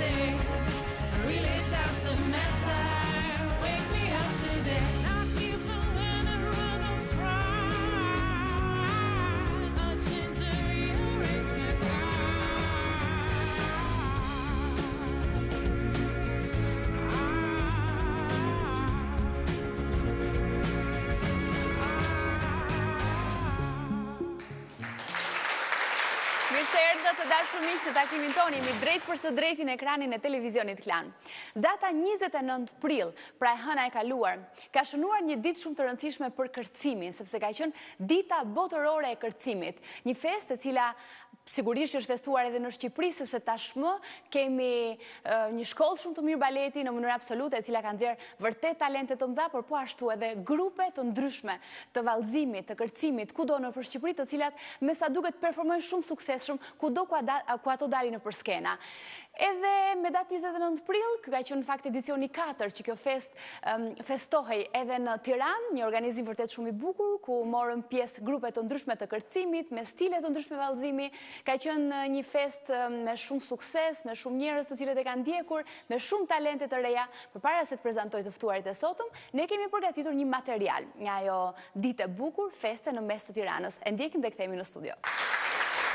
say, really doesn't matter. Wake me up today. Not even when I run or cry. A change to rearrange my Të dashur miq, në takimin tonë jemi drejt për së drejti në ekranin e televizionit Klan. Data 29 prill, pra e hëna e kaluar, ka shënuar një ditë shumë të rëndësishme për kërcimin, sepse ka qenë dita botërore e kërcimit. Një festë e cila sigurisht është festuar edhe në Shqipëri, sepse tashmë kemi një shkollë shumë të mirë baleti në mënyrë absolute, e cila ka nxjerrë vërtet talente të mëdha, por po ashtu edhe grupe të ndryshme të vallëzimit, të kërcimit kudo nëpër Shqipëri, të cilat me sa duket performojnë shumë suksesshëm kudo ku ato dalin nëpër skena. Edhe me datë 29 prill, ky ka qenë në fakt edicioni 4 që kjo festë festohej edhe në Tiranë, një organizim vërtet shumë i bukur ku morën pjesë grupe të ndryshme të kërcimit, me stile të ndryshme vallëzimi. Ka qenë një festë me shumë sukses, me shumë njerëz të cilët e kanë ndjekur, me shumë talente të reja. Përpara se të prezantoj të ftuarit e sotëm, ne kemi përgatitur një material nga ajo ditë e bukur, feste në mes të Tiranës. E ndjekim dhe kthehemi në studio.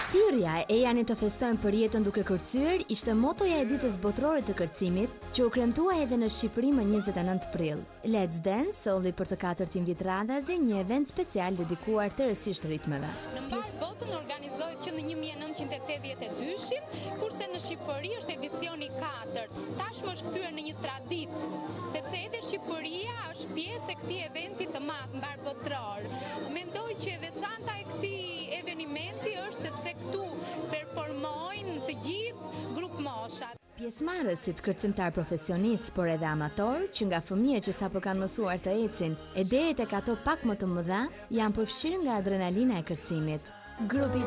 Thirrja e janë të festojnë për jetën duke kërcyer ishte motoja e ditës botërore të kërcimit, që u kremtua edhe në Shqipëri më 29 prill. Let's Dance solli për të 4 vit radhazi një event special dedikuar tërësisht ritmeve. Në mbar botën organizohet që në 1982, kurse në Shqipëri është edicioni 4. Tashmë është kthyer në një traditë, sepse edhe Shqipëria është pjesë e këtij eventi të madh mbar botëror. Mendoj që e veçanta e këtij evenimenti është sepse këtu performojnë të gjithë grup moshat. Pjesëmarrësit kërcimtar profesionist, por edhe amator, që nga fëmijët që sapo kanë mësuar të ecin e deri tek ato pak më të mëdha, janë përfshirë nga adrenalina e kërcimit. Grupi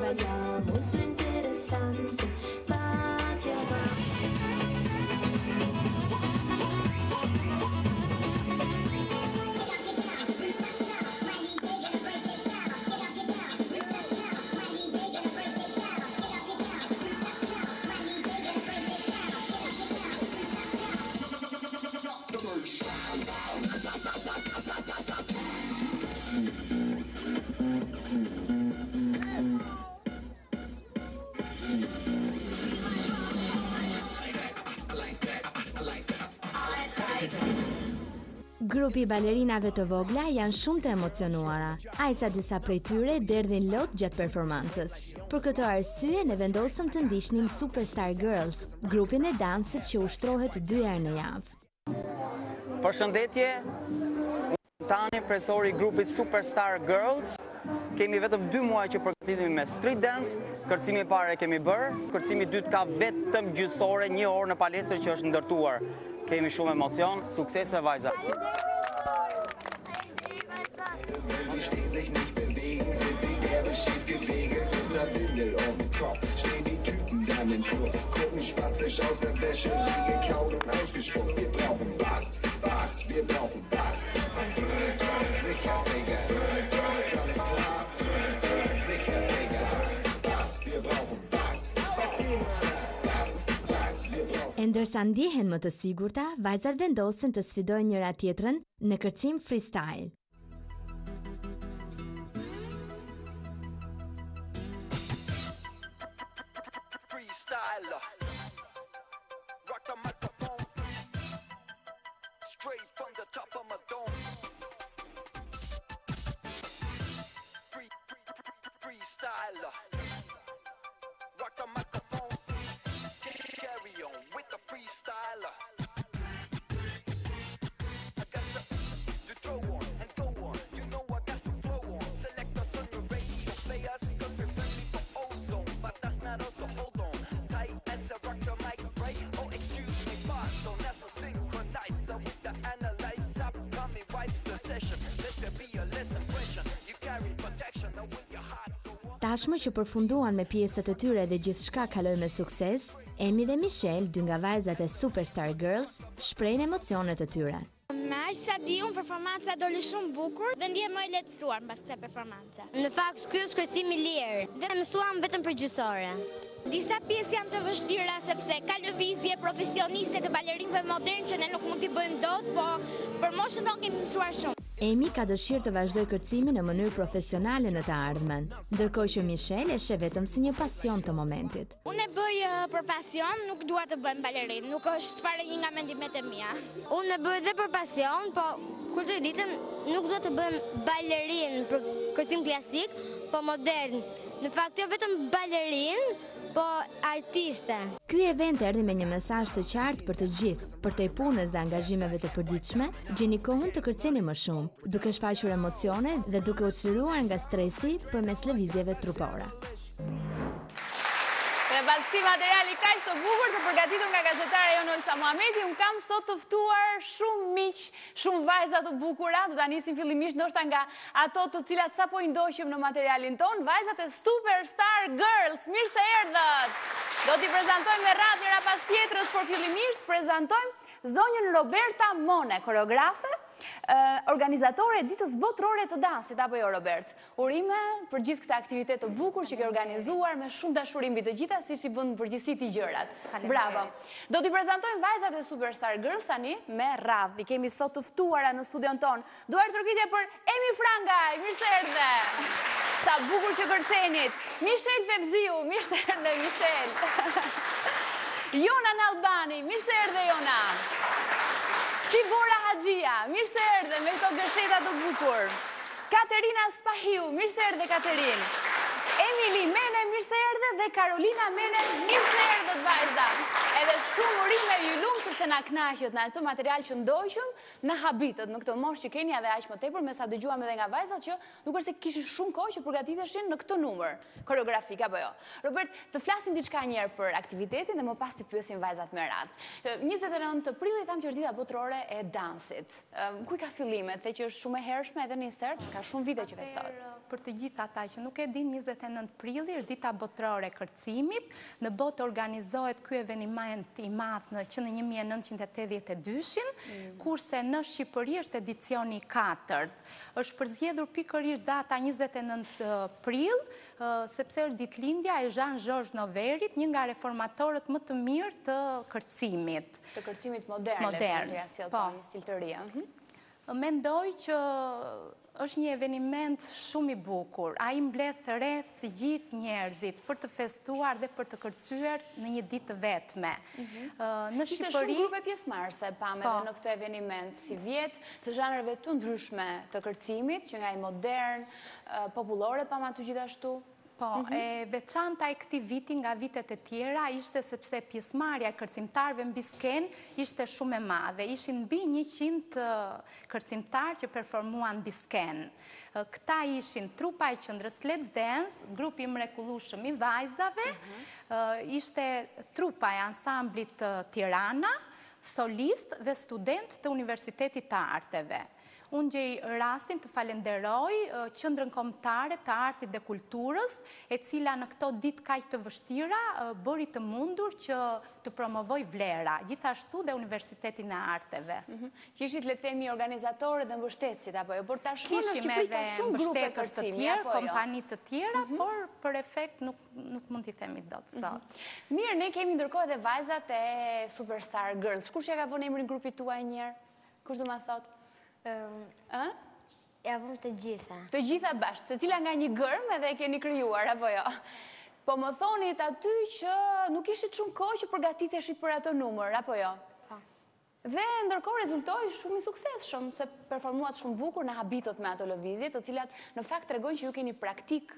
Grupi balerinave të vogla janë shumë të emocionuara, ajsa disa prej tyre derdhin lot gjatë performancës. Për këtë arsye ne vendosëm të ndiqnim Superstar Girls, grupin e dansit që ushtrohet 2 herë në javë. Përshëndetje, tani presori grupit Superstar Girls. Kemi vetëm 2 muaj që përgatitemi me street dance, kërcimi i parë e kemi bërë, kërcimi i dytë ka vetëm gjysore, 1 orë në palestër që është ndërtuar. Kemi shumë emocion, suksese vajza. Ndërsa ndihen më të sigurta, vajzat vendosen të sfidojnë njëra tjetrën në kërcim freestyle. Tashmë që përfunduan me pjesët e tyre dhe gjithçka kaloi me sukses, Emi dhe Michelle, 2 nga vajzat e Superstar Girls, shprehin emocionet e tyre. Me aq sa di unë, performanca doli shumë bukur dhe ndjehem më e lehtësuar mbas kësaj performance. Në fakt, ky është kërcim i lirë dhe mësuam vetëm për gjysore. Disa pjesë janë të vështira sepse ka lëvizje profesioniste të balerinëve modern që ne nuk mund t'i bëjmë dot, po për moshën tonë kemi mësuar shumë. Amy ka dëshirë të vazhdoj kërcimin në mënyrë profesionale në të ardhmen, ndërkohë që Michelle e sheh vetëm si një pasion të momentit. Unë e bëj për pasion, nuk dua të bëjmë balerinë, nuk është fare një nga mendimet e mia. Unë e bëj edhe për pasion, po kur të ditëm nuk dua të bëjmë balerinë për kërcim klasik, po modern. Në fakt jo vetëm balerinë, po artiste. Ky event erdhi me një mesazh të qartë për të gjithë, përtej punës dhe angazhimeve të përditshme, gjeni kohën të kërceni më shumë, duke shfaqur emocione dhe duke u çliruar nga stresi përmes lëvizjeve trupore. Dhe pas këtij materiali kaq të bukur të përgatitur nga gazetare jonë Olsa Muhameti, unë kam sot të ftuar shumë miq, shumë vajza të bukura. Do ta nisim fillimisht ndoshta nga ato të cilat sapo i ndoqëm në materialin ton, vajzat e Superstar Girls. Mirë se erdhët. Do t'i prezantojmë me radhë njëra pas tjetrës, por fillimisht prezantojmë zonjën Roberta Mone, koreografe, organizatore e ditës botërore të dansit, apo jo Robert? Urime për gjithë këtë aktivitet të bukur që ke organizuar me shumë dashuri mbi të gjitha, siç i bën përgjithësi ti gjërat. Bravo. Do t'i prezantojmë vajzat e Superstar Girls tani me radhë. I kemi sot të ftuara në studion ton. Duar trokitje për Emi Frangaj. Mirë se erdhe. Sa bukur që kërcenit. Michelle Fevziu. Mirë se erdhe Michelle. Jona Nalbani. Mirë se erdhe Jona. Sibora Haxhia, mirë se erdhe me këto gërsheta të bukur. Katerina Spahiu, mirë se erdhe Katerin. Emily Mene, mirë se erdhe, dhe Karolina Mene, mirë se erdhe të vajza. Edhe shumë urime ju lumë sepse na kënaqet në atë material që ndoqëm, na habitët në këtë moshë që keni edhe aq më tepër, me sa dëgjuam edhe nga vajzat që nuk është se kishin shumë kohë që përgatiteshin në këtë numër koreografik apo jo. Robert, të flasim diçka një herë për aktivitetin dhe më pas të pyesim vajzat me radhë. 29 prillit tham që është dita botërore e dansit. Ku ka fillimet? The që është shumë e hershme edhe në insert, ka shumë vite që festohet. Për të gjithë ata që nuk e din, 29 prilli është dita botërore e kërcimit. Në botë organizohet ky eveniment i madh që në 1982-shin, kurse në Shqipëri është edicioni 4. Është përzgjedhur pikërisht data 29 prill, sepse është ditëlindja e Jean-Georges Noverit, një nga reformatorët më të mirë të kërcimit. Të kërcimit modern. Një stil të ri. Mendoj që është një eveniment shumë i bukur. Ai mbledh rreth të gjithë njerëzit për të festuar dhe për të kërcyer në një ditë të vetme. Në Shqipëri shumë grupe pjesëmarrëse pam edhe në këtë eveniment, si vjet, të zhanreve të ndryshme të kërcimit, që nga i modern, popullore pam aty gjithashtu. Po, e veçanta e këtij viti nga vitet e tjera ishte sepse pjesëmarrja e kërcimtarëve mbi skenë ishte shumë e madhe. Ishin mbi 100 kërcimtarë që performuan mbi skenë. Këta ishin trupa e qendrës Let's Dance, grupi i mrekullueshëm i vajzave, ishte trupa e ansamblit Tirana, solist dhe student të Universitetit të Arteve. Unë gjej rastin të falenderoj Qendrën Kombëtare të Artit dhe Kulturës, e cila në këto ditë kaq të vështira bëri të mundur që të promovoj vlera, gjithashtu dhe Universitetin e Arteve. Kishit le të themi organizatorë dhe mbështetësit apo jo, por tashmë në Kishim Shqipëri ka edhe shumë grupe mbështetës të kërcimi tjerë, apo jo. kompani të tjera, por për efekt nuk mund t'i themi dot sot. Mirë, ne kemi ndërkohë edhe vajzat e Superstar Girls. Kush ja ka vënë emrin grupit tuaj një herë? Kush do ma thotë? Ja vëm të gjitha. Të gjitha bashkë, secila nga një gërm edhe e keni krijuar, apo jo? Po më thonit aty që nuk ishit shumë kohë që përgatiteshit për ato numër, apo jo? Dhe ndërkohë rezultoi shumë i suksesshëm, se performuat shumë bukur në habitot me ato lëvizje, të cilat në fakt tregojnë që ju keni praktik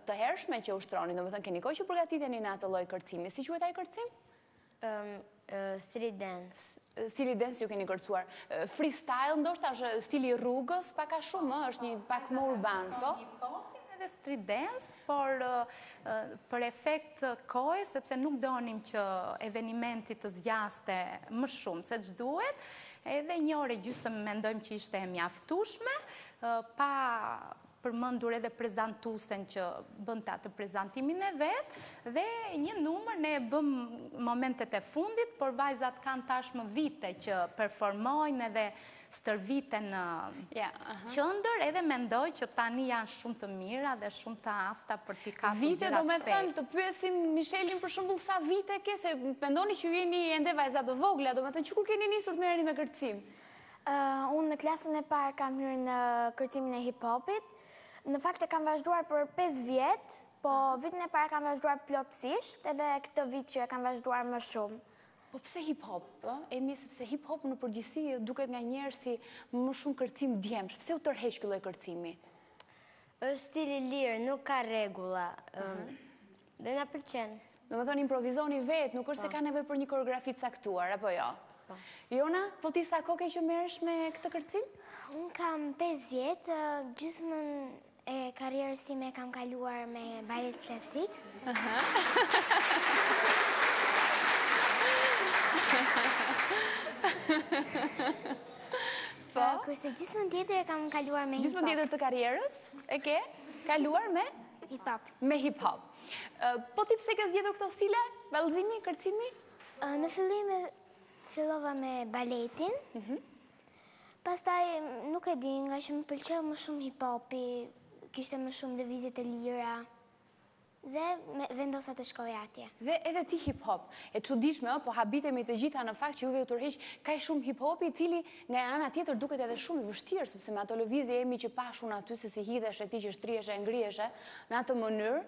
të hershme që ushtroni, domethënë keni kohë që përgatiteni në atë lloj kërcimi. Si quhet ai kërcim? Street dance. Stili dance ju keni kërcuar. Freestyle ndoshta është stili rrugës, pak a shumë, është një pak më urban, po? Edhe street dance, por për efekt kohe, sepse nuk donim që evenimenti të zgjaste më shumë se ç'duhet, edhe 1 orë gjysmë mendojmë që ishte e mjaftueshme, pa përmendur edhe prezantuesen që bën ta të prezantimin e vet, dhe një numër ne e bëm momentet e fundit, por vajzat kanë tashmë vite që performojnë edhe stërviten në qendër, edhe mendoj që tani janë shumë të mira dhe shumë të afta për t'i kapur vite, gjërat do me shpejt. thënë, të pyesim Michelin për shembull sa vite ke, se mendoni që jeni ende vajza të vogla, do me thënë që kur keni nisur të merreni me kërcim? Unë në klasën e parë kam hyrë në kërcimin e hip-hopit. Në fakt e kam vazhduar për 5 vjet, po vitin e parë kam vazhduar plotësisht, edhe këtë vit që e kam vazhduar më shumë. Po pse hip-hop? Emi, sepse hip-hop në përgjithësi duket nga njerëz si më shumë kërcim djemsh. Pse u tërheq ky lloj kërcimi? Është stil i lirë, nuk ka rregulla. Dhe na pëlqen. Do me thënë improvizoni vetë, nuk është se ka nevojë për një koreografi të caktuar, apo jo? Jona, po ti sa kohë ke që merresh me këtë kërcim? Unë kam 5 vjet, gjysmën e karrierës time kam kaluar me balet klasik. Kurse gjysmën tjetër e kam kaluar me hip-hop. Gjysmën tjetër të karrierës e ke kaluar me hip-hop. Me hip-hop. Po ti pse ke zgjedhur këto stile? Vallëzimi, kërcimi? Në fillim fillova me baletin. Pastaj nuk e di, nga që më pëlqeu më shumë hip-hopi, kishte më shumë lëvizje të lira dhe vendosa të shkoj atje. Dhe edhe ti hip-hop. E çuditshme, po habitemi të gjitha në fakt që juve u tërheq kaq shumë hip-hopi, i cili nga ana tjetër duket edhe shumë i vështirë, sepse me ato lëvizje jemi që pashun aty se si hidhesh e ti që shtrihesh e ngriheshe në atë mënyrë,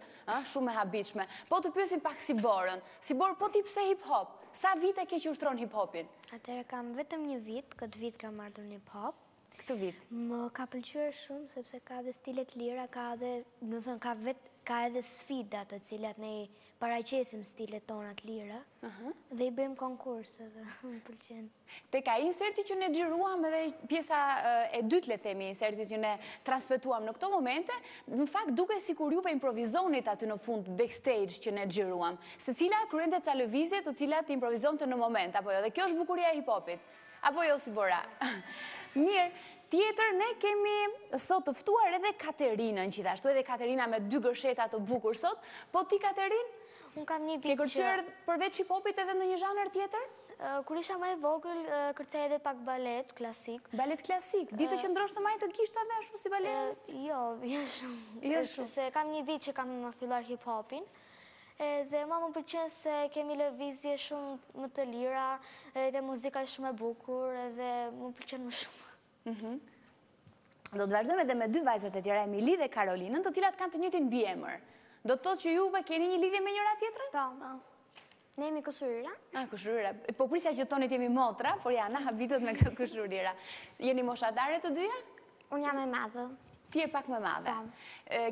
shumë e habitshme. Po të pyesim pak Siborën. Sibor, po ti pse hip-hop? Sa vite ke që ushtron hip-hopin? Atëherë kam vetëm një vit, këtë vit kam ardhur në hip-hop. Këtë vit? Më ka pëlqyer shumë, sepse ka dhe stilet lira, ka edhe sfida të cilat ne i paraqesim stilet tona të lira, dhe i bëjmë konkurse dhe më pëlqen. Tek ai inserti që ne xhiruam edhe pjesa e dytë, le themi, inserti që ne transmetuam në këto momente, në fakt duket sikur juve improvizonit aty në fund backstage që ne xhiruam. Secila kryente ca lëvizje të cilat improvizonte në moment, apo jo? Dhe kjo është bukuria e hip-hopit. Apo jo, Sibora? Mirë, tjetër ne kemi sot të ftuar edhe Katerinën, gjithashtu edhe Katerina me 2 gërsheta të bukur sot. Po ti, Katerin? Unë kam një ke kërcyer përveç hip-hopit edhe në një zhanër tjetër? Kur isha më e vogël, kërcej edhe pak balet klasik. Balet klasik? Ditë që ndrosh në majtë të gishtave ashtu si balet? Jo shumë. Se kam një vit që kam filluar hip-hopin. Dhe ma më pëlqen se kemi lëvizje shumë më të lira, edhe muzika shumë e bukur, edhe më pëlqen më shumë. Do të vazhdojmë edhe me 2 vajzat e tjera, Emili dhe Karolinën, të cilat kanë të njëjtin mbiemër. Do të thotë që juve keni një lidhje me njëra tjetrën? Po. Ne jemi kushurira. Kushurira. Po prisja që tonit jemi motra, por janë habitet me këtë kushurira. Jeni moshatare të dyja? Unë jam e madhe. Ti e pak më madhe.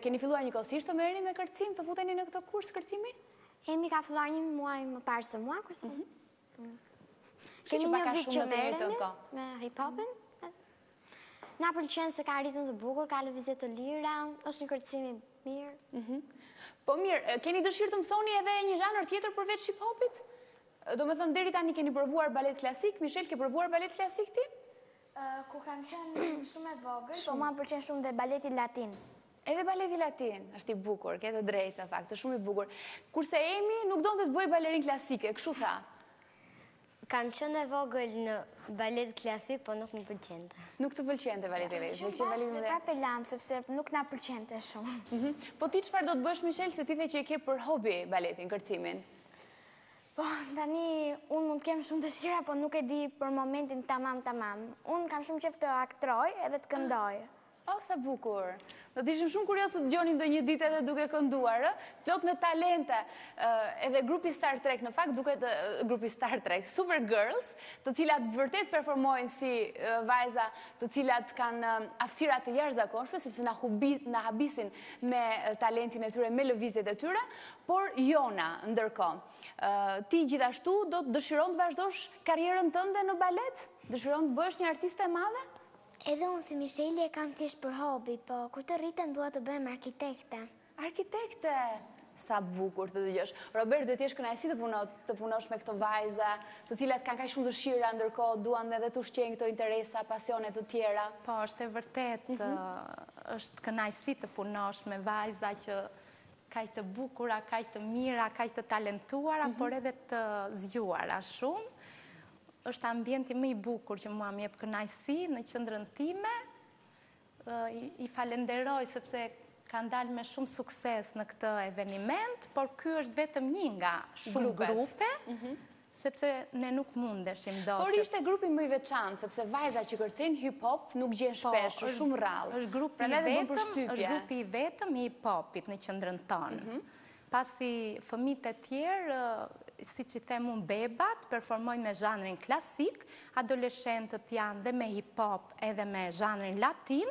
Keni filluar njëkohësisht të merreni me kërcim, të futeni në këtë kurs kërcimi? Emi ka filluar një muaj më parë se mua, kurse. Kemi një vit që merremi me hip-hopin. Na pëlqen se ka ritëm të bukur, ka lëvizje të lira, është një kërcim i mirë. Po mirë, keni dëshirë të mësoni edhe një zhanër tjetër përveç hip-hopit? Do me thënë, deri tani keni provuar balet klasik, Michel, ke provuar balet klasik ti? Ku kam qenë shumë e vogël, po ma pëlqen shumë dhe baleti latin. Edhe baleti latin, është i bukur, ke të drejtë në fakt, është shumë i bukur. Kurse Emi nuk donte të bëj balerin klasike, kështu tha. Kam qenë e vogël në balet klasik, po nuk më pëlqente. Nuk të pëlqente baleti klasik? Prapë lam, sepse nuk na pëlqente shumë. Po ti çfarë do të bësh, Michel, se ti the që e ke për hobi baletin, kërcimin? Po, tani, unë mund të kem shumë dëshira, po nuk e di për momentin tamam. Unë kam shumë qef të aktroj edhe të këndoj. O, sa bukur. Do të ishim shumë kurios të dëgjonim ndonjë ditë edhe duke kënduar, plot me talente. Edhe grupi Star Trek, në fakt duket grupi Star Trek, Super Girls, të cilat vërtet performojnë si vajza, të cilat kanë aftësira të jashtëzakonshme, sepse na habisin me talentin e tyre, me lëvizjet e tyre, por Jona, ndërkohë, ti gjithashtu do të dëshiron të vazhdosh karrierën tënde në balet? Dëshiron të bësh një artiste e madhe? Edhe unë si Micheli e kam thjesht për hobi, po kur të rritem dua të bëhem arkitekte. Arkitekte? Sa bukur të dëgjosh. Robert, duhet jesh kënaqësi të punosh me këto vajza, të cilat kanë kaq shumë dëshira, ndërkohë duan edhe të ushqejnë këto interesa, pasione të tjera. Po, është e vërtet. është kënaqësi të punosh me vajza që kaq të bukura, kaq të mira, kaq të talentuara, por edhe të zgjuara shumë. Është ambienti më i bukur që mua më jep kënaqësi në qendrën time. I falenderoj sepse kanë dalë me shumë sukses në këtë eveniment, por ky është vetëm një nga shumë grupe, sepse ne nuk mundeshim do Por ishte grupi më i veçantë, sepse vajza që kërcejnë hip-hop nuk gjen shpesh, është shumë rrallë. Është grupi i vetëm i hip-hopit në qendrën tonë. Pasi fëmijët e tjerë, siç i them unë, bebat performojnë me zhanrin klasik, adoleshentët janë dhe me hip-hop edhe me zhanrin latin,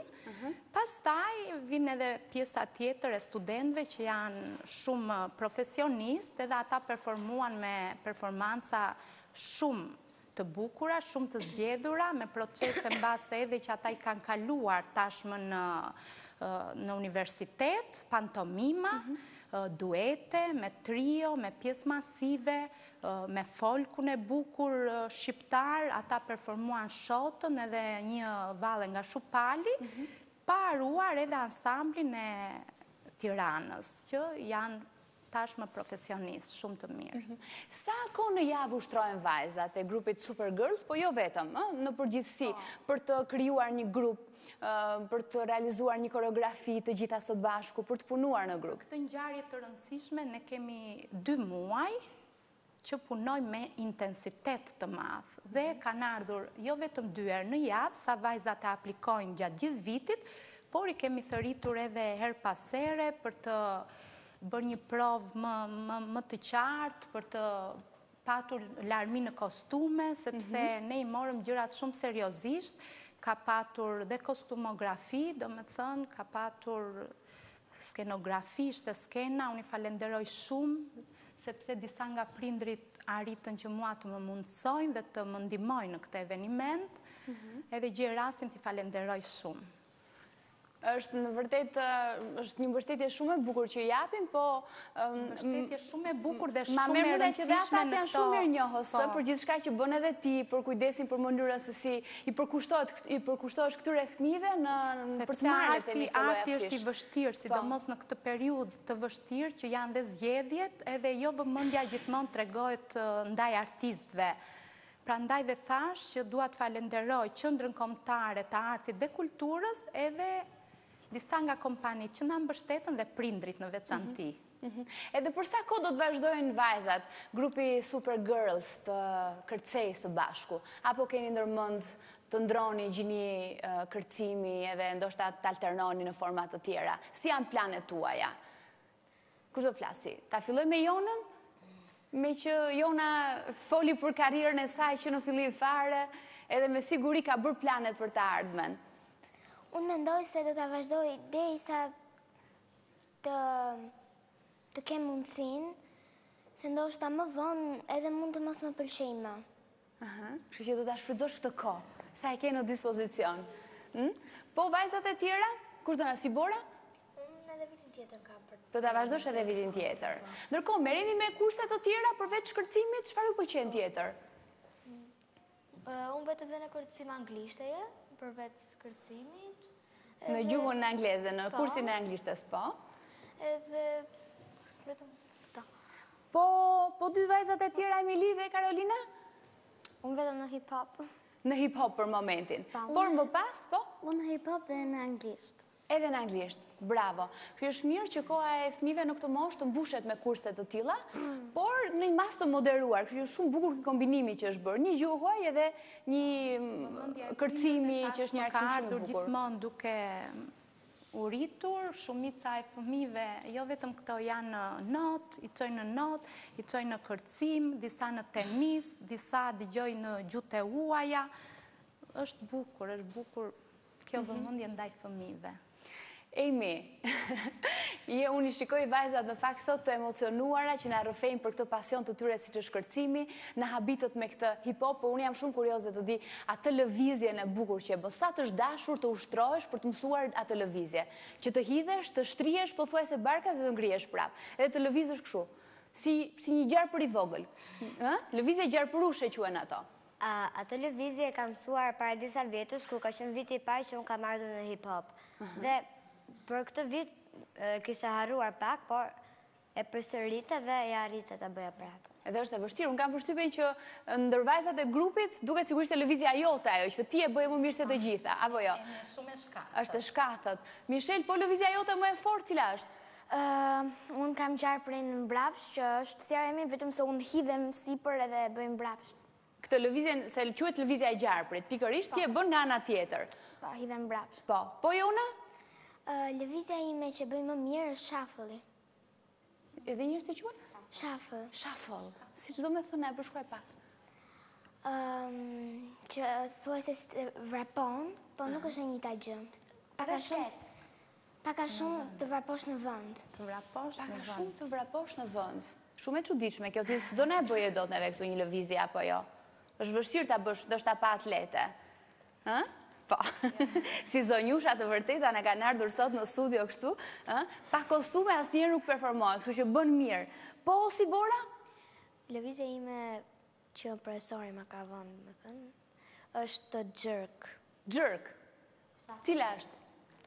pastaj vjen edhe pjesa tjetër e studentëve që janë shumë profesionistë, edhe ata performuan me performanca shumë të bukura, shumë të zgjedhura, me procese mbase edhe që ata i kanë kaluar tashmë në universitet, pantomima, duete, me trio, me pjesë masive, me folkun e bukur shqiptar, ata performuan shotën edhe një valle nga Shupali, pa haruar edhe ansamblin e Tiranës, që janë tashmë profesionistë shumë të mirë. Sa kohë në javë ushtrohen vajzat e grupit Supergirls, po jo vetëm, në përgjithësi, për të krijuar një grup, për të realizuar një koreografi të gjitha së bashku, për të punuar në grup? Këtë ngjarje të rëndësishme ne kemi 2 muaj që punojmë me intensitet të madh dhe kanë ardhur jo vetëm 2 herë në javë, sa vajzat e aplikojnë gjatë gjithë vitit, por i kemi thëritur edhe her pas here për të bërë një provë më të qartë, për të patur larmi në kostume, sepse ne i morëm gjërat shumë seriozisht. Ka patur dhe kostumografi, do me thënë, ka patur skenografi, ishte skena, unë i falenderoj shumë, sepse disa nga prindrit arritën që mua të më mundsojnë dhe të më ndihmojnë në këtë eveniment, edhe gjej rastin t'i falenderoj shumë. Është në vërtet është një mbështetje shumë e bukur që japim, po mbështetje shumë e bukur dhe shumë e rëndësishme në këto. Ata janë shumë mirënjohës për gjithçka që bën edhe ti, për kujdesin për mënyrën se si i përkushtohesh këtyre fëmijëve për të marrë këtë lloj arti është i vështirë, sidomos në këtë periudhë të vështirë që janë dhe zgjedhjet, edhe jo vëmendja gjithmonë tregohet ndaj artistëve. Prandaj dhe thash që dua të falenderoj Qendrën Kombëtare të Artit dhe Kulturës edhe disa nga kompanit që na mbështetën dhe prindrit në veçanti. Edhe për sa kohë do të vazhdojnë vajzat, grupi Supergirls të kërcejë së bashku, apo keni ndërmend të ndroni gjini kërcimi edhe ndoshta të alternoni në forma të tjera? Si janë planet tuaja? Kush do flasi? Ta filloj me Jonën? Me që Jona foli për karrierën e saj që në fillim fare, edhe me siguri ka bërë planet për të ardhmen. Unë mendoj se do të vazhdoj derisa të kem mundësinë, se ndoshta më vonë edhe mund të mos më pëlqejë më. Kështu që do ta shfrytëzosh këtë kohë, sa e ke në dispozicion. Po vajzat e tjera, kush do na si Bora? Unë edhe vitin tjetër kam për. Do ta vazhdosh edhe vitin tjetër. Ndërkohë, merreni me kurse të tjera përveç kërcimit, çfarë ju pëlqen tjetër? Unë vetë edhe në kërcim anglishte, përveç kërcimit. Në gjuhën angleze, në kursin e anglishtes, po? Edhe vetëm ta. Po dy vajzat e tjera, Emili dhe Karolina? Unë vetëm në hip-hop. Në hip-hop për momentin. Por më pas, po? Unë në hip-hop dhe në anglisht. Edhe në anglisht, bravo. Kjo është mirë që koha e fëmijëve në këtë moshë të mbushet me kurse të tilla, por në një mas të moderuar. Kjo është shumë bukur ky kombinimi që është bërë. Një gjuhë edhe një kërcimi që është një artim shumë bukur. Gjithmonë duke u rritur, shumica e fëmijëve, jo vetëm këto janë në not, i çojnë në not, i çojnë në kërcim, disa në tenis, disa dëgjojnë në gjuhë të huaja. Është bukur kjo vëmendje ndaj fëmijëve. Amy, unë i shikoj vajzat në fakt sot të emocionuara që na rrëfejnë për këtë pasion të tyre siç është kërcimi, na habitët me këtë hip-hop, por unë jam shumë kurioze të di atë lëvizjen e bukur që e bën. Sa të është dashur të ushtrohesh për të mësuar atë lëvizje, që të hidhesh, të shtrihesh pothuajse barkas dhe të ngrihesh prapë, edhe të lëvizësh kështu, si një gjarpër i vogël. Lëvizje gjarpërushe quhen ato. Atë lëvizje kam mësuar para disa vjetësh, kur ka qenë viti i parë që unë kam ardhur në hip-hop. Dhe Për këtë vit kisha harruar pak, por e përsërite dhe e arritë të bëja prapë. Edhe është e vështirë, unë kam përshtypjen që ndër vajzat e grupit duket sigurisht televizja jote ajo, që ti e bëje më mirë se të gjitha, apo jo? Shumë e shkatë. Është e shkathët. Michelle, po lëvizja jote më e fortë cila është? Unë kam qarë për në mbrapsh, që është thjarë emi vetëm se unë hidhem sipër edhe bëjmë mbrapsh. Këtë lëvizjen, se quhet lëvizja e gjarprit, pikërisht ti e bën nga ana tjetër. Po, hidhem mbrapsh. Po Jona? Lëvizja ime që bëjmë më mirë është shuffle-i. Edhe njërë si quhet? Shuffle. Shuffle. Si që do me thënë, e përshkruaj pak. Që thua se vrapon, po nuk është e njëjta gjë. Paka shumë të vraposh në vend. Shumë të vraposh në vend. Shumë e çuditshme kjo, ti s'do ne bëje dot neve këtu një lëvizje apo jo? Është vështirë ta bësh, ndoshta pa atlete. Ë? Po. Si zonjusha të vërteta na kanë ardhur sot në studio kështu, pa kostume asnjëherë nuk performojnë, kështu që bën mirë. Po si Bora? Lëvizja ime që profesori më ka vënë, më thënë, është jerk. Jerk. Cila është?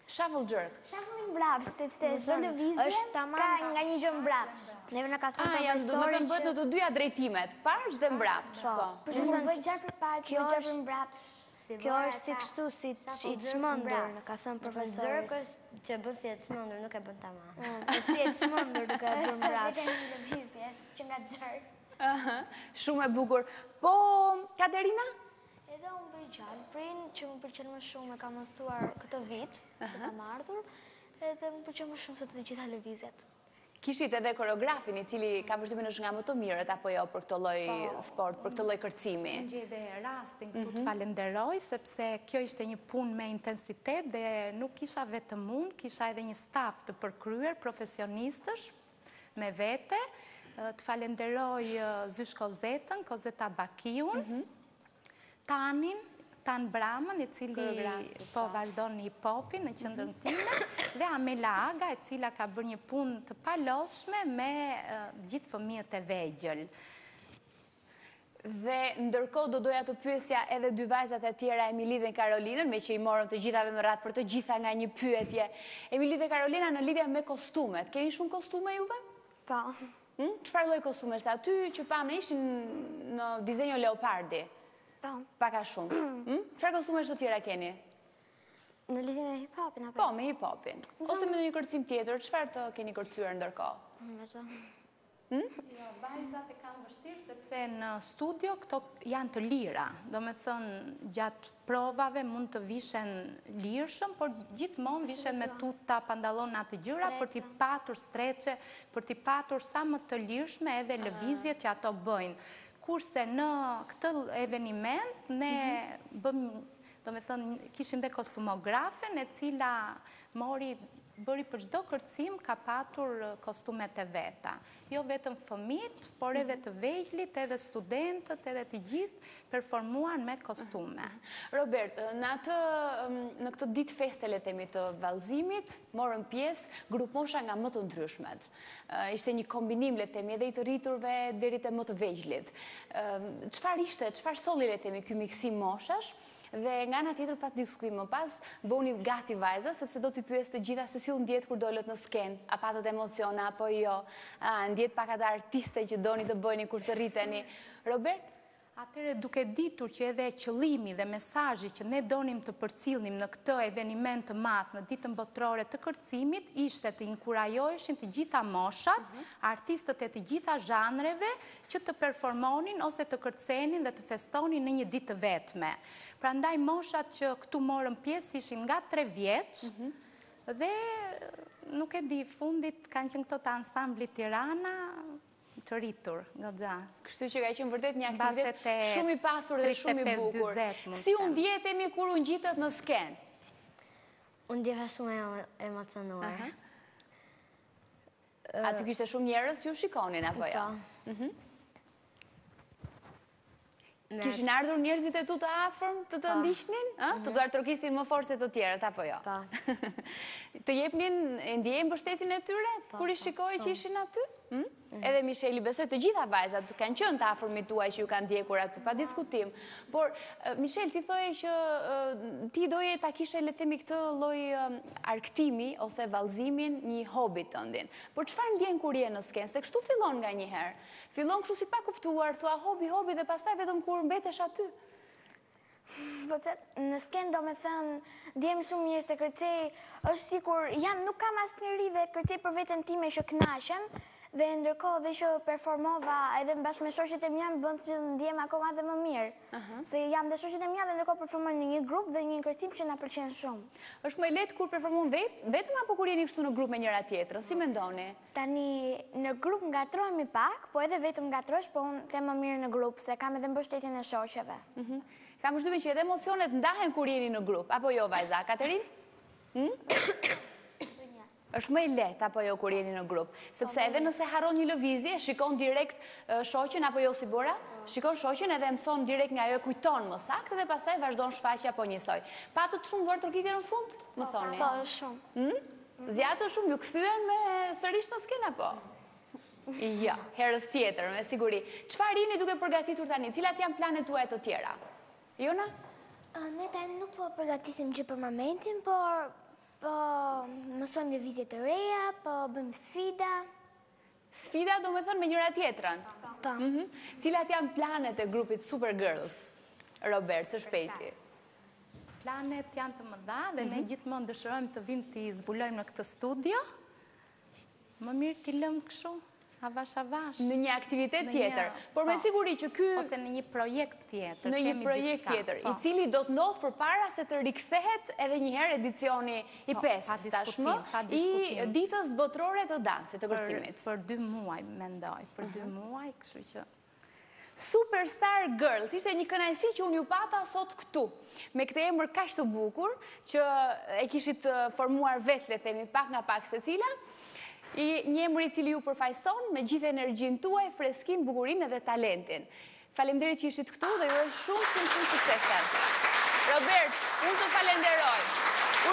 Shuffle jerk. Shuffle mbrapsh, sepse çdo lëvizje është ka nga një gjë mbrapsh. Neve na ka thënë profesori që bëhet në të dyja drejtimet, parë dhe mbrapsh. Po. Për shembull, bëj gjarë për parë, bëj gjarë për mbrapsh. Kjo është si kështu, si i çmendur, në ka thënë profesori. Zërk është që bën si e çmendur, nuk e bën tamam. Po si e çmendur nuk e bën mbrapsh. Vetëm një lëvizje që nga gjarë. Shumë e bukur. Po, Katerina? Edhe unë bëj gjalprin, që më pëlqen më shumë, e kam mësuar këtë vit, që kam ardhur, edhe më pëlqen më shumë se të gjitha lëvizjet. Kishit edhe koreografin I cili ka përshtypjen është nga më të mirët apo jo për këtë lloj sport, për këtë lloj kërcimi. Unë gjej dhe rastin këtu të falenderoj, sepse kjo ishte një punë me intensitet dhe nuk kisha vetëm unë, kisha edhe një staf të përkryer, profesionistësh me vete. Të falenderoj Zysh Kozetën, Kozeta Bakiun, Tanin, Tan Bramën, I cili po vazhdon një hip-hopin në qendrën time, dhe Amela Aga, e cila ka bërë një punë të palodhshme me gjithë fëmijët e vegjël. Dhe ndërkohë do doja të pyesja edhe dy vajzat e tjera, Emili dhe Karolinën, me që I morën të gjithave në radhë për të gjitha nga një pyetje. Emili dhe Karolina në lidhje me kostumet. Keni shumë kostume juve? Po. Çfarë lloj kostume? Se aty që pamë ishin në dizenjo leopardi. Po. Paka shumë. Çfarë kostume të tjera keni? Në lidhje me hip-hopin apo? Po, me hip-hopin. Ose me një kërcim tjetër, çfarë të keni kërcyer ndërkohë? Jo, vajzat e kanë vështirë sepse në studio këto janë të lira. Do me thënë, gjatë provave mund të vishen lirshëm, por gjithmonë vishen me tuta, pantallona të gjyra për t'i patur streçe, për t'i patur sa më të lirshme edhe lëvizjet që ato bëjnë. Kurse në këtë eveniment ne do me thënë, kishim dhe kostumografen e cila bëri për çdo kërcim ka patur kostumet e veta. Jo vetëm fëmijët, por edhe të vegjëlit, edhe studentët, edhe të gjithë performuan me kostume. Robert, në këtë ditë feste le themi të vallëzimit, morën pjesë grup mosha nga më të ndryshmet. Ishte një kombinim le themi edhe I të rriturve deri te më të vegjëlit. Çfarë solli le themi ky miksim moshash? Dhe nga ana tjetër pas diskutim më pas, bëuni gati vajza, sepse do t'i pyes të gjitha se si u ndjet kur dolët në skenë, a patët emociona apo jo, ndjet pak ata artiste që doni të bëni kur të rriteni. Robert? Atëre duke ditur që edhe qëllimi dhe mesazhi që ne donim të përcjellnim në këtë eveniment të madh në ditën botërore të kërcimit ishte të inkurajoheshin të gjitha moshat, artistët e të gjitha zhanreve që të performonin ose të kërcenin dhe të festonin në një ditë të vetme. Prandaj moshat që këtu morën pjesë ishin nga 3 vjeç dhe nuk e di, fundit kanë qenë këto të ansamblit Tirana të rritur, goxha. Kështu që ka qenë vërtet një aktivitet shumë I pasur dhe shumë I bukur. Si u ndjetemi kur u ngjitët në skenë? Unë ndjeva shumë emocionuar. Aty kishte shumë njerëz që ju shikonin apo jo? Kishin ardhur njerëzit e tu të afërm të të ndiqnin? Të duartrokisin më fort se të tjerët apo jo? Po. Të jepnin ndjejmë mbështetjen e tyre kur I shikoi që ishin aty? Edhe Misheli, besoj të gjitha vajzat kanë qenë të afërmit tuaj që ju kanë ndjekur aty, pa diskutim. Por, Mishel, ti thoje që ti doje ta kishe, le të themi, këtë lloj arktimi ose vallëzimin një hobi tëndin. Por çfarë ndjen kur je në skenë? Se kështu fillon nganjëherë. Fillon kështu si pa kuptuar, thua hobi dhe pastaj vetëm kur mbetesh aty. Në skenë do me thënë, djemë shumë mirë se kërcej është sikur nuk kam asë njëri dhe kërcej për vetën time që knashem, dhe ndërkohë dhe që performova edhe bashkë me shoqet e mia më bën që ndjem akoma dhe më mirë. Se jam dhe shoqet e mia dhe ndërkohë performoj në një grup dhe një kërcim që na pëlqen shumë. Është më lehtë kur performon vetëm apo kur jeni kështu në grup me njëra tjetrën? Si mendoni? Tani në grup ngatrohemi pak, po edhe vetëm ngatrohesh, po unë them më mirë në grup se kam edhe mbështetjen e shoqeve. Kam përshtypjen që edhe emocionet ndahen kur jeni në grup, apo jo vajza? Katerin? Është më lehtë apo jo kur jeni në grup, sepse edhe nëse harron një lëvizje, shikon direkt shoqen apo jo si Bora, shikon shoqen edhe mëson direkt nga ajo, kujton më saktë dhe pastaj vazhdon shfaqja apo njësoj. Patët shumë vërtet rokitje në fund, më thoni? Po, shumë. Zjatë shumë, ju kthyen me sërish në skenë apo? Jo, herës tjetër, me siguri. Çfarë jeni duke përgatitur tani? Cilat janë planet tuaja të tjera? Jona? Ne tani nuk po përgatisim gjë për momentin, por mësojmë lëvizje të reja, po bëjmë sfida. Sfida do me thënë me njëra tjetrën? Po. Cilat janë planet e grupit Supergirls? Robert, së shpejti. Planet janë të mëdha dhe ne gjithmonë dëshirojmë të vim t'i zbulojmë në këtë studio. Më mirë t'i lëmë kështu, avash. Në një aktivitet tjetër. Por me siguri që ky... Ose në një projekt tjetër. Në një projekt tjetër, i cili do të ndodhë përpara se të rikthehet edhe njëherë edicioni i 5 tashmë i ditës botërore të dansit të kërcimit. Për 2 muaj, mendoj. Për 2 muaj, kështu që... Superstar Girls, ishte një kënaqësi që unë ju pata sot këtu, me këtë emër kaq të bukur, që e kishit formuar vetë, le themi, pak nga pak secila, një emër i cili ju përfaqëson me gjithë energjinë tuaj, freskinë, bukurinë edhe talentin. Faleminderit që ishit këtu dhe ju shumë suksese. Robert, unë të falenderoj.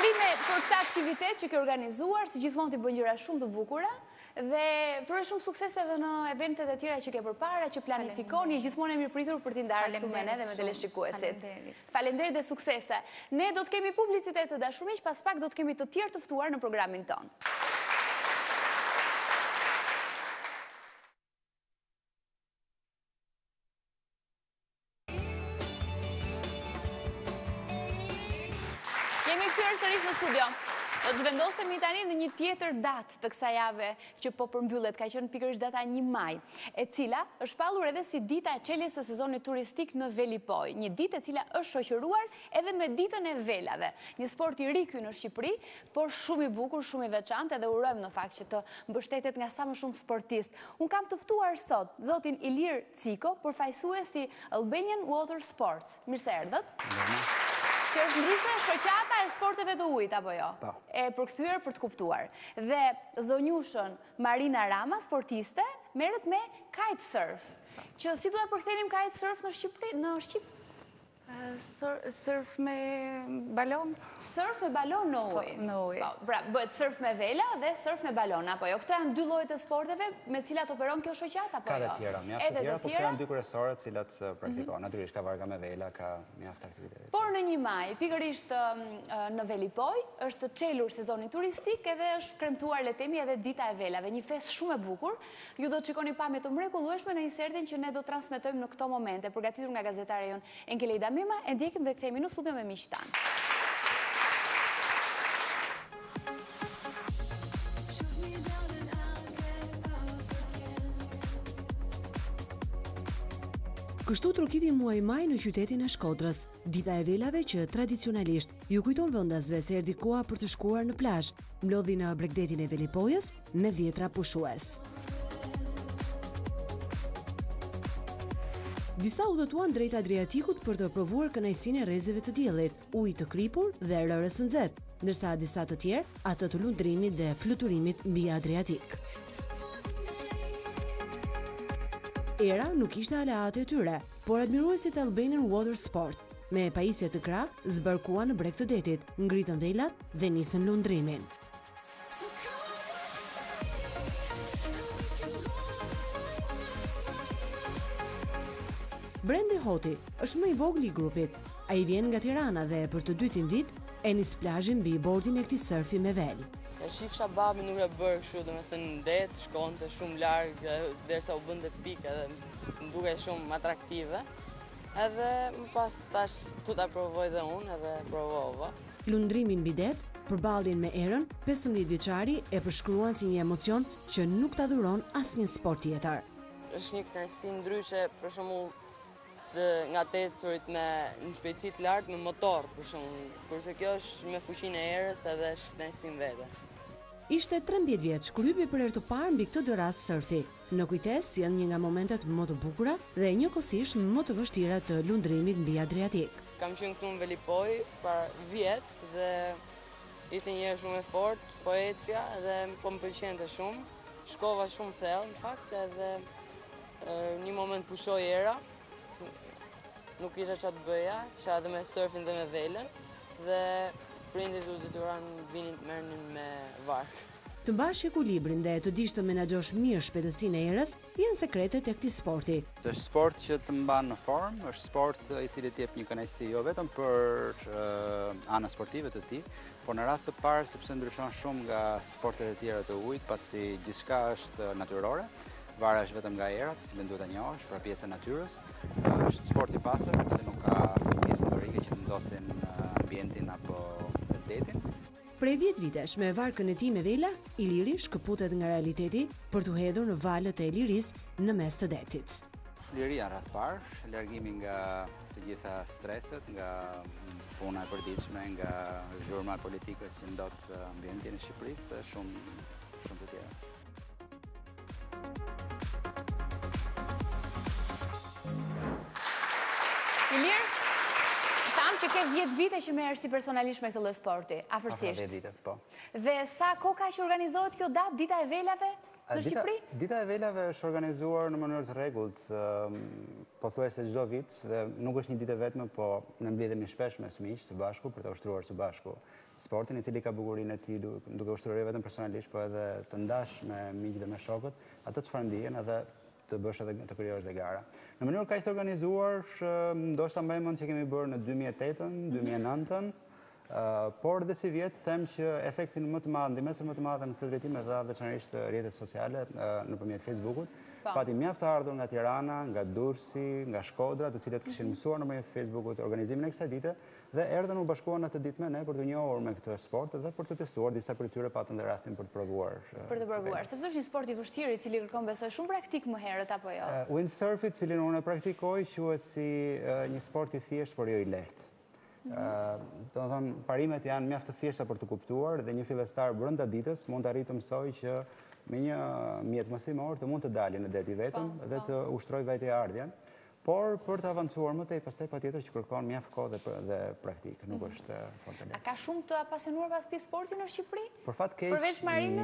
Urime për këtë aktivitet që ke organizuar, si gjithmonë ti bën gjëra shumë të bukura. Dhe të uroj shumë sukses edhe në eventet e tjera që ke përpara, që planifikoni, gjithmonë e mirëpritur për t'i ndarë këtu me ne dhe me teleshikuesit. Faleminderit dhe suksese. Ne do të kemi publicitet të dashur miq, pas pak do të kemi të tjerë të ftuar në programin ton. Jemi kthyer sërish në studio. Do të vendosemi tani në një tjetër datë të kësaj jave që po përmbyllet, ka qenë pikërisht data 1 maj, e cila është shpallur edhe si dita e çeljes së sezonit turistik në Velipoj, një ditë e cila është shoqëruar edhe me ditën e velave, një sport i ri këtu në Shqipëri, por shumë i bukur, shumë i veçantë dhe urojmë në fakt që të mbështetet nga sa më shumë sportistë. Un kam të ftuar sot zotin Ilir Ciko, përfaqësues i Albanian Water Sports. Mirë se erdhët. Që është ndryshe shoqata e sporteve të ujit, apo jo? E përkthyer për të kuptuar. Dhe zonjushën Marina Rama, sportiste, merret me kitesurf. Që si do ta përkthenim kitesurf në Shqipëri, në Shqip? Surf me balon. Surf me balon në ujë. Në ujë. Pra, bëhet surf me vela dhe surf me balon, apo jo? Këto janë 2 llojet e sporteve me cilat operon kjo shoqata, apo jo? Ka dhe tjera, mjaft të tjera, po këto janë 2 kryesore të cilat praktikojnë. Natyrisht ka varga me vela, ka mjaft aktivitete. Por në 1 maj, pikërisht në Velipoj, është çelur sezoni turistik edhe është kremtuar, le të themi, edhe dita e velave, një festë shumë e bukur. Ju do të shikoni pamje të mrekullueshme në insertin që ne do transmetojmë në këto momente, përgatitur nga gazetare jon Enkelejda Mima, e ndjekim dhe kthehemi në studio me miq tan. Kështu trokiti muaj maj në qytetin e Shkodrës, dita e velave që tradicionalisht ju kujton vendasve se erdhi koha për të shkuar në plazh, mlodhi në bregdetin e Velipojës me dhjetra pushues. Disa udhëtuan drejt Adriatikut për të provuar kënaqësinë e rrezeve të diellit, ujit të kripur dhe rërës së nxehtë, ndërsa disa të tjerë atë të lundrimit dhe fluturimit mbi Adriatik. Era nuk ishte aleate e tyre, por admiruesit Albanian Water Sport, me pajisje të krah, zbarkuan në breg të detit, ngritën velat dhe nisën lundrimin. Blendi Hoti është më i vogël i grupit. Ai vjen nga Tirana dhe për të dytin vit e nis plazhin mbi bordin e këtij surfi me vel. E shifsha babin nuk e bërë kështu, domethënë në det, shkonte shumë larg derisa u bënte pikë edhe më duke shumë atraktive. Edhe më pas tash tu ta provoj dhe unë edhe provova. Lundrimi mbi det, përballjen me erën, 15 vjeçari e përshkruan si një emocion që nuk ta dhuron asnjë sport tjetër. Është një kënaqësi ndryshe, për shembull, nga të ecurit në shpejtësi të lartë me motor, për shembull, kurse kjo është me fuqinë e erës edhe është kënaqësi vetë. Ishte 13 vjeç kur hypi për herë të parë mbi këtë dëras surfi. Në kujtesë sjell një nga momentet më të bukura dhe njëkohësisht më të vështira të lundrimit mbi Adriatik. Kam qenë këtu në Velipoj para vjet dhe ishte një herë shumë e fortë, po ecja dhe po më pëlqente shumë. Shkova shumë thellë në fakt edhe një moment pushoi era. Nuk isha çfarë të bëja, isha edhe me surfin dhe me velen dhe prindit u detyruan vinin të merrnin me vark. Të mbash ekuilibrin dhe të dish të menaxhosh mirë shpejtësinë e erës janë sekretet e këtij sporti. Është sport që të mban në formë, është sport i cili të jep një kënaqësi jo vetëm për anën sportive të tij, por në radhë të parë sepse ndryshon shumë nga sportet e tjera të ujit, pasi gjithçka është natyrore. Vara është vetëm nga era, të cilën duhet ta njohësh, pra pjesë e natyrës. Është sport i pastër, sepse nuk ka pjesë motorike që të ndosin ambientin apo detin. Prej 10 vitesh me varkën e tij me vela, Iliri shkëputet nga realiteti për t'u hedhur në valët e lirisë në mes të detit. Liria rreth parë, largimi nga të gjitha streset, nga puna e përditshme, nga zhurma e politikës që ndot ambientin e Shqipërisë dhe shumë të tjera. Ilir, tham që ke 10 vite që merresh ti personalisht me këtë lloj sporti, afërsisht. 10 vite, po. Dhe sa kohë ka që organizohet kjo datë, Dita e Velave në Shqipëri? Dita e Velave është organizuar në mënyrë të rregullt, pothuajse çdo vit dhe nuk është një ditë vetëm, po ne mbledhemi shpesh me miq së bashku për të ushtruar së bashku sportin, i cili ka bukurinë e tij duke ushtuar vetëm personalisht, po edhe të ndash me miq dhe me shokët, ato çfarë ndihen edhe të bësh edhe të krijosh dhe gara. Në mënyrë kaq të organizuar, ndoshta mbaj mend që kemi bërë në 2008-ën, 2009-ën, por dhe si vjet them që efektin më të madh, ndihmën më të madhe në këtë drejtim e dha veçanërisht rrjetet sociale nëpërmjet Facebook-ut. Pati mjaft të ardhur nga Tirana, nga Durrësi, nga Shkodra, të cilët kishin mësuar nëpërmjet Facebook-ut organizimin e kësaj dite dhe erdhën u bashkuan atë ditë me ne për të njohur me këtë sport dhe për të testuar, disa prej tyre patën dhe rastin për të provuar. Sepse është një sport i vështirë i cili kërkon besoj shumë praktik më herët apo jo? Windsurfi, cilin unë e praktikoj, quhet si një sport i thjeshtë por jo i lehtë. Domethënë parimet janë mjaft të thjeshta për të kuptuar dhe një fillestar brenda ditës mund të arrijë të mësojë që me një mjet mësimor të mund të dalë në det i vetëm dhe të ushtrojë vajteardhjen. Por për të avancuar më tej, pastaj patjetër që kërkon mjaft kohë dhe praktikë, nuk është fort e lehtë. A ka shumë të apasionuar pas këtij sporti në Shqipëri? Për fat keq,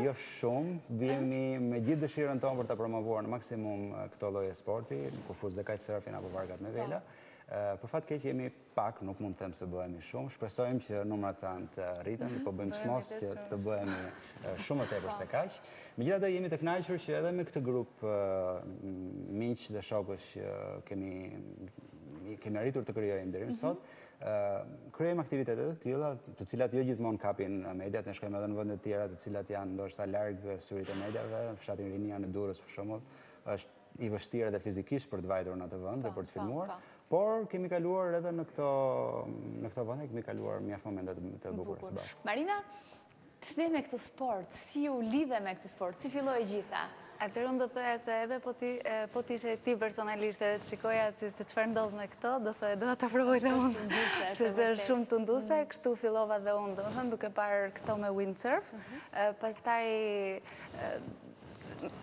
jo shumë, bihemi me gjithë dëshirën tonë për ta promovuar në maksimum këtë lloj sporti, kufuz dhe kitesurfin apo vargat me vela. Për fat keq jemi pak, nuk mund të them se bëhemi shumë. Shpresojmë që numrat tanë të rriten, po bëjmë çmos që të bëhemi shumë më tepër se kaq. Megjithatë jemi të kënaqur që edhe me këtë grup miq dhe shokësh që kemi arritur të krijojmë deri më sot, krijojmë aktivitete të tilla, të cilat jo gjithmonë kapin mediat, ne shkojmë edhe në vende të tjera të cilat janë ndoshta larg syrit e mediave, fshatin Rinia në Durrës për shembull, është i vështirë edhe fizikisht për të vajtur në atë vend dhe për të filmuar. Por kemi kaluar edhe në këto vende, kemi kaluar mjaft momente të bukura së bashku. Marina, ç'ne me këtë sport? Si u lidhe me këtë sport? Si filloi gjitha? Atëherë unë do të thoya se edhe po ti ishe ti personalisht edhe të shikoja se çfarë ndodh me këto, do thoya do ta provoj dhe unë. Sepse është shumë tunduese, kështu fillova dhe unë, domethënë duke parë këto me windsurf, pastaj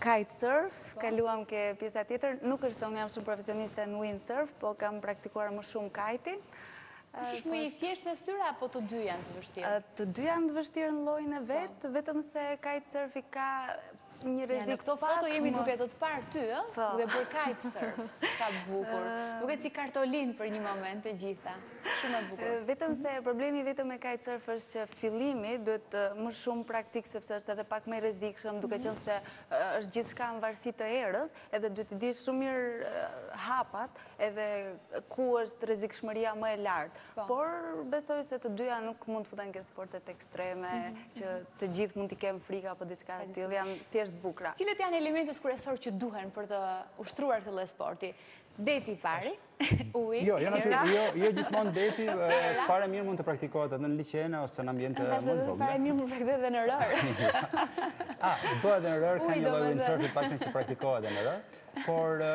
kitesurf, kaluam ke pjesa tjetër. Nuk është se unë jam shumë profesioniste në windsurf, po kam praktikuar më shumë kiting. Është më i thjeshtë mes tyre apo të dy janë të vështirë? Të dy janë të vështirë në llojin e vet, vetëm se kitesurfi ka një rrezik. Në këto foto jemi duke të parë ty, duke bërë kitesurf. Sa bukur. Duket si kartolin për një moment të gjitha. Shumë e bukur. Vetëm se problemi vetëm me kitesurf është që fillimi duhet më shumë praktik sepse është edhe pak më rrezikshëm, duke qenë se është gjithçka në varësi të erës, edhe duhet të dish shumë mirë hapat, edhe ku është rrezikshmëria më e lartë. Por besoj se të dyja nuk mund të futen ke sportet ekstreme, që të gjithë mund t'i kemë frikë apo diçka e tillë, janë thjesht bukura. Cilët janë elementët kryesor që duhen për të ushtruar këtë lloj sporti? Deti i pari, uji, Jo gjithmonë deti, fare mirë mund të praktikohet edhe në liqene ose në ambiente më të vogla. Fare mirë mund të praktikohet edhe në rër. Bëhet edhe në rër, ka një lloj windsurfi paktën që praktikohet edhe në rër, por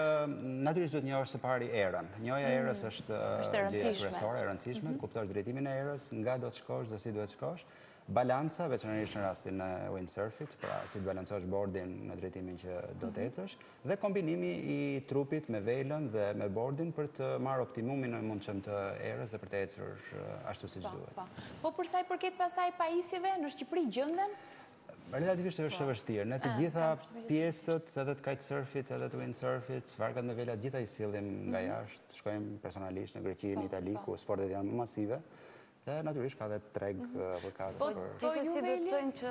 natyrisht duhet njohësh së pari erën. Njohja e erës është gjëja kryesore, e rëndësishme, kuptosh drejtimin e erës, nga do të shkosh dhe si duhet shkosh. Balanca, veçanërisht në rastin e windsurfit, pra që të balancosh bordin në drejtimin që do të ecësh, dhe kombinimi i trupit me velën dhe me bordin për të marrë optimumin në mundshëm të erës dhe për të ecur ashtu siç duhet. Po për sa i përket pastaj pajisjeve në Shqipëri gjenden? Relativisht është e vështirë. Ne të gjitha pjesët, edhe të kitesurfit, edhe të windsurfit, varkat me vela, gjitha i sillim nga jashtë, shkojmë personalisht në Greqi, në Itali, ku sportet janë më masive. Dhe natyrisht ka dhe treg për katës. Po gjithsesi do të thënë që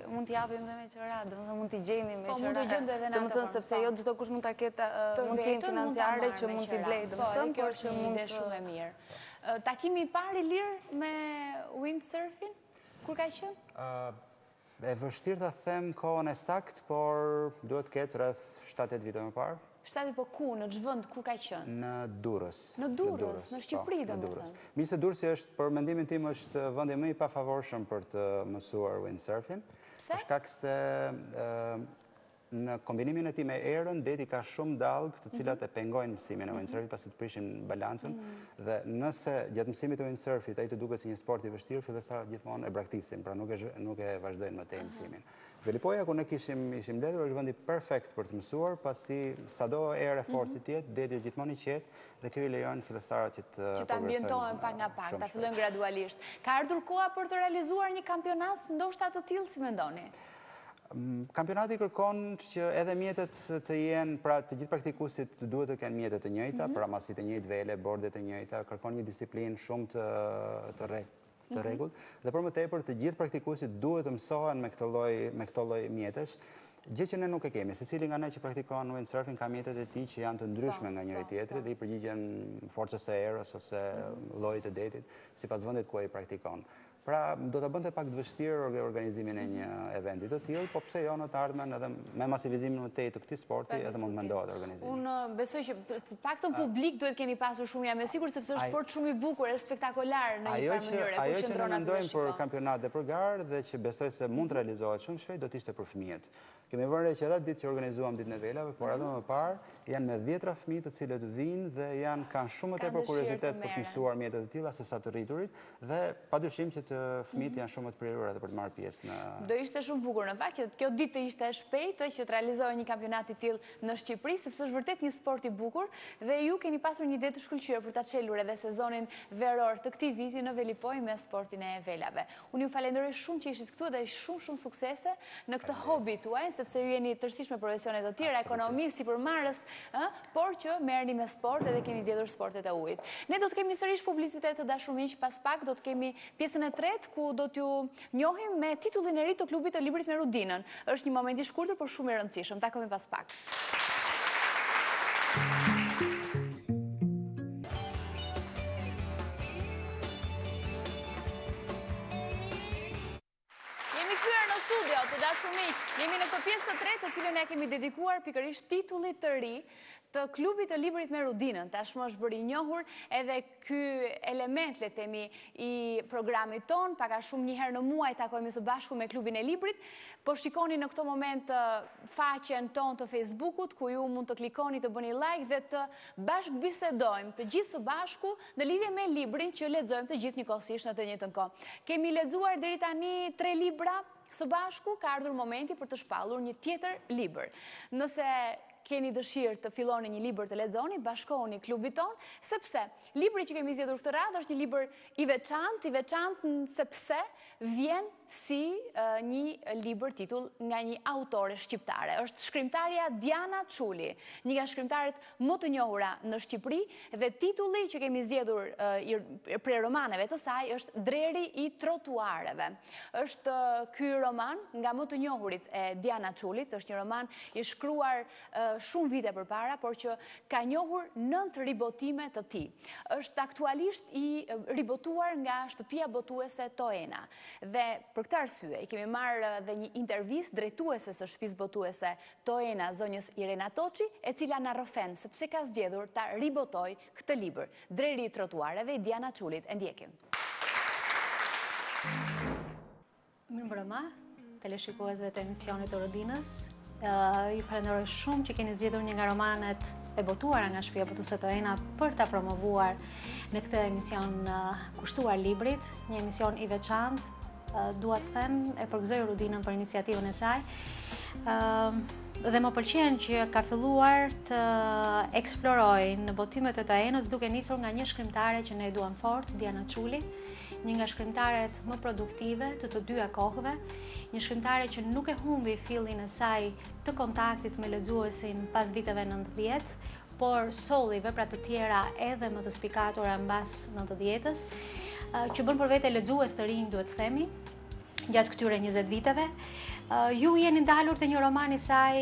mund t'i japim dhe me qëra, domethënë mund t'i gjejmë me qëra. Po mund t'i gjendë edhe në atë. Domethënë sepse jo çdo kush mund ta ketë mundësinë financiare që mund t'i blejë, domethënë, por që mund të shumë e mirë. Takimi i parë i lirë me windsurfin kur ka qenë? E vështirë ta them kohën e saktë, por duhet të ketë rreth 7-8 vite më parë. 7 po ku, në ç'vend kur ka qenë? Në Durrës. Në Durrës, në Shqipëri domethënë. Megjithëse Durrësi është, për mendimin tim, është vendi më i pafavorshëm për të mësuar windsurfin. Pse? Për shkak se në kombinimin e tij me erën, deti ka shumë dallgë të cilat e pengojnë mësimin e windsurfit pasi të prishin balancën, dhe nëse gjatë mësimit të windsurfit ai të duket si një sport i vështirë, fillestarët gjithmonë e braktisin, pra nuk e vazhdojnë më tej mësimin. Velipoja, ku ne ishim mbledhur, është vendi perfekt për të mësuar, pasi sado erë e fortë të jetë, deti është gjithmonë i qetë dhe kjo i lejon fillestarët që të progresojnë. Që të ambientohen pak nga pak, ta fillojnë gradualisht. Ka ardhur koha për të realizuar një kampionat ndoshta të tillë, si mendoni? Kampionati kërkon që edhe mjetet të jenë, pra të gjithë praktikuesit duhet të kenë mjetet të njëjta, pra masit të njëjtë vele, bordet të njëjta, kërkon një disiplinë shumë të rregullt, dhe për më tepër të gjithë praktikuesit duhet të mësohen me këtë lloj mjetesh, gjë që ne nuk e kemi. Secili nga ne që praktikon windsurfing ka mjetet e tij që janë të ndryshme nga njëri tjetri dhe i përgjigjen forcës së erës ose llojit të detit sipas vendit ku ai praktikon. Pra, do të bënte pak të vështirë organizimin e një eventi të tillë, po pse jo në të ardhmen edhe me masivizimin më tej të këtij sporti edhe mund mendohet organizimi. Unë besoj që të paktën publik duhet keni pasur shumë, jam e sigurt sepse është sport shumë i bukur e spektakolar në një farë mënyrë. Ajo që ne mendojmë për kampionat dhe për garë dhe që besoj se mund të realizohet shumë shpejt do të ishte për fëmijët. Kemi vënë re që edhe ditë që organizuam ditën e velave, por edhe më parë janë me 10 fëmijë të cilët vinë dhe kanë shumë më tepër kuriozitet për të mësuar mjetet e tilla se sa të rriturit dhe padyshim që të fëmijët janë shumë të prirur edhe për të marrë pjesë në. Do ishte shumë bukur në fakt që kjo ditë të ishte shpejtë që të realizohej një kampionat i tillë në Shqipëri, sepse është vërtet një sport i bukur dhe ju keni pasur një ide të shkëlqyer për ta çelur edhe sezonin veror të këtij viti në Velipoj me sportin e velave. Unë ju falenderoj shumë që ishit këtu dhe shumë suksese në këtë hobi tuaj, sepse ju jeni tërësisht me profesione të tjera, ekonomi, sipërmarrës, por që merrni me sport edhe keni zgjedhur sportet e ujit. Ne do të kemi sërish publicitet të dashur miq, pas pak do të kemi pjesën e tretë ku do t'ju njohim me titullin e ri të klubit të librit me Rudinën. Është një moment i shkurtër, por shumë i rëndësishëm. Takohemi pas pak. Jemi në këtë pjesë të tretë të cilën e kemi dedikuar pikërisht titullit të ri të klubit të librit me Rudinën. Tashmë është bërë i njohur edhe ky element, le të themi, i programit ton, pak a shumë një herë në muaj takohemi së bashku me klubin e librit. Po shikoni në këtë moment faqen ton të Facebookut ku ju mund të klikoni, të bëni like dhe të bashkëbisedojmë të gjithë së bashku në lidhje me librin që lexojmë të gjithë njëkohësisht në të njëjtën kohë. Kemi lexuar deri tani 3 libra së bashku, ka ardhur momenti për të shpallur një tjetër libër. Nëse keni dëshirë të filloni një libër të lexoni, bashkohuni klubit ton, sepse libri që kemi zgjedhur këtë radhë është një libër i veçantë sepse vjen si një libër titull nga një autore shqiptare. Është shkrimtarja Diana Çuli, një nga shkrimtarët më të njohura në Shqipëri, dhe titulli që kemi zgjedhur për romaneve të saj është Dreri i trotuareve. Është ky roman nga më të njohurit e Diana Çulit, është një roman i shkruar shumë vite përpara, por që ka njohur 9 ribotime të tij. Është aktualisht i ribotuar nga shtëpia botuese Toena. Dhe për këtë arsye, i kemi marrë dhe një intervistë drejtuese së shtëpisë botuese Toena, zonjës Irena Toçi, e cila na rrëfen sepse ka zgjedhur ta ribotoj këtë libër, Dreri i trotuareve i Diana Çulit. E ndjekim. Mirëmbrëma, teleshikuesve të emisionit të Rodinës. Ju falenderoj shumë që keni zgjedhur një nga romanet e botuara nga shtëpia botuese Toena për ta promovuar në këtë emision kushtuar librit, një emision i veçantë. Dua të them, e përgëzoj Rodinën për iniciativën e saj. Dhe më pëlqen që ka filluar të eksploroj në botimet e Toenës duke nisur nga një shkrimtare që ne duam fort, Diana Çuli, një nga shkrimtaret më produktive të dyja kohëve, një shkrimtare që nuk e humbi fillin e saj të kontaktit me lexuesin pas viteve 90, por solli vepra të tjera edhe më të spikatura mbas 90-s, që bën për vete lexues të rinj, duhet të themi, gjatë këtyre 20 viteve. Ju jeni ndalur të një roman i saj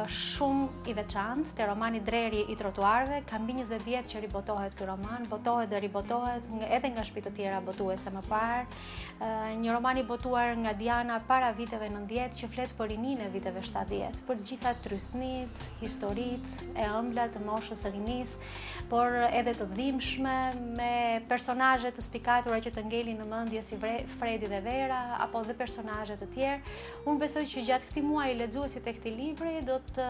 shumë i veçantë, të romani Dreri i trotuareve. Ka mbi 20 vjet që ribotohet ky roman, botohet dhe ribotohet edhe nga shtëpi të tjera botuese më parë. Një roman i botuar nga Diana para viteve 90 që flet për rininë e viteve 70, për të gjitha trysnit, historitë e ëmbla të moshës së rinisë, por edhe të dhimbshme, me personazhe të spikatura që të ngelin në mendje si Fredi dhe Vera, apo dhe personazhe të tjerë. Unë besoj që gjatë këtij muaji lexuesit e këtij libri do të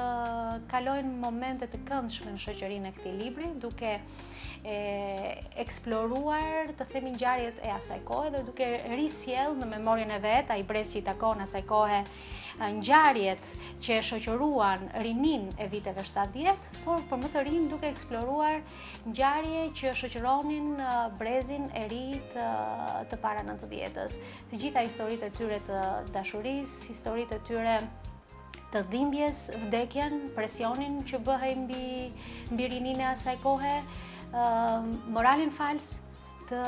kalojnë momente të këndshme në shoqërinë e këtij libri, duke eksploruar, të themi, ngjarjet e asaj kohe dhe duke risjell në memorien e vet, ai brez që i takon asaj kohe, ngjarjet që e shoqëruan rinin e viteve 70, por për më të rinj duke eksploruar ngjarje që shoqëronin brezin e ri të para 90-s. Të gjitha historitë e tyre të dashurisë, historitë e tyre të dhimbjes, vdekjen, presionin që bëhej mbi rininë e asaj kohe, moralin fals të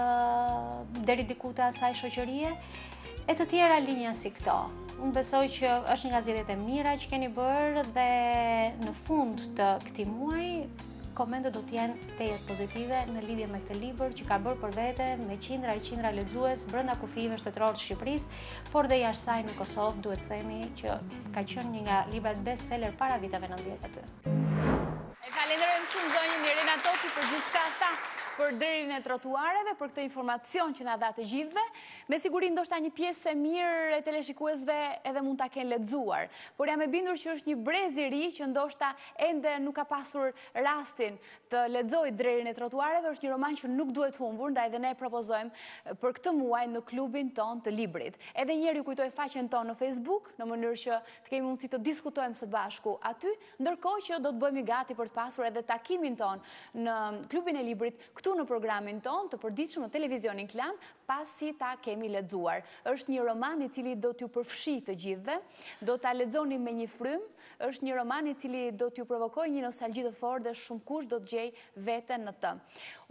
deri diku të asaj shoqërie, e të tjera linja si këto. Unë besoj që është një nga zgjedhjet e mira që keni bërë dhe në fund të këtij muaji komentet do të jenë tejet pozitive në lidhje me këtë libër që ka bërë për vete me qindra e qindra lexues brenda kufive shtetëror të Shqipërisë, por dhe jashtë saj në Kosovë, duhet të themi që ka qenë një nga librat bestseller para viteve 90 aty. Falenderojmë shumë zonjën Irena Toçi për gjithçka tha për Drerin e trotuareve, për këtë informacion që na dha të gjithëve. Me siguri ndoshta një pjesë e mirë e teleshikuesve edhe mund ta kenë lexuar, por jam e bindur që është një brez i ri që ndoshta ende nuk ka pasur rastin të lexojë Drerin e trotuareve. Është një roman që nuk duhet humbur, ndaj dhe ne propozojmë për këtë muaj në klubin ton të librit. Edhe një herë ju kujtoj faqen tonë në Facebook, në mënyrë që të kemi mundësi të diskutojmë së bashku aty, ndërkohë që do të bëhemi gati për të pasur edhe takimin ton në klubin e librit këtu në programin ton të përditshëm në televizionin Klan, pasi ta kemi lexuar. Është një roman i cili do t'ju përfshijë të gjithëve, do ta lexoni me një frym, është një roman i cili do t'ju provokojë një nostalgji të fortë dhe shumë kush do të gjejë veten në të.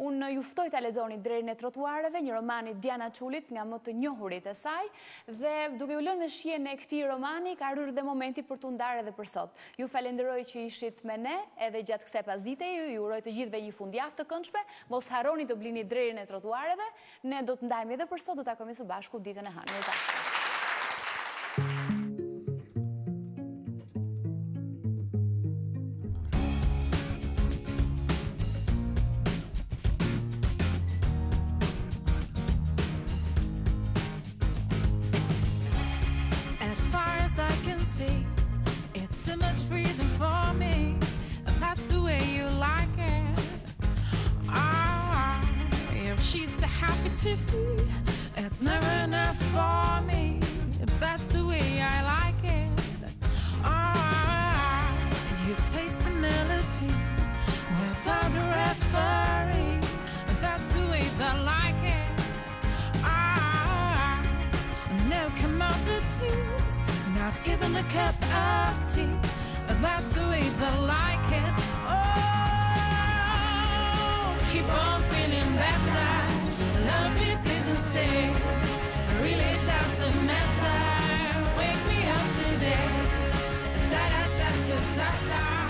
Unë ju ftoj ta lexoni Drerin e trotuareve, një roman i Diana Çulit, nga më të njohurit e saj, dhe duke u lënë në shijen e këtij romani, ka ardhur dhe momenti për t'u ndarë edhe për sot. Ju falenderoj që ishit me ne edhe gjatë kësaj pasdite, ju uroj të gjithëve një fundjavë të këndshme. Mos harroni të blini Drerin e trotuareve. Ne do të ndajmë edhe për sot, do të takojmë së bashku ditën e hënë. Mirupafshim. As far as I can see, it's too much freedom for me, and that's the way you like it. If she's so happy to be, it's never enough for me, if that's the way I like it. You taste the melody without a referee, if that's the way that I like it. without even a cup of tea. That's the way they like it. Oh, keep on feeling better. Love me, please, and stay. Really doesn't matter. Wake me up today. Da da da da da da.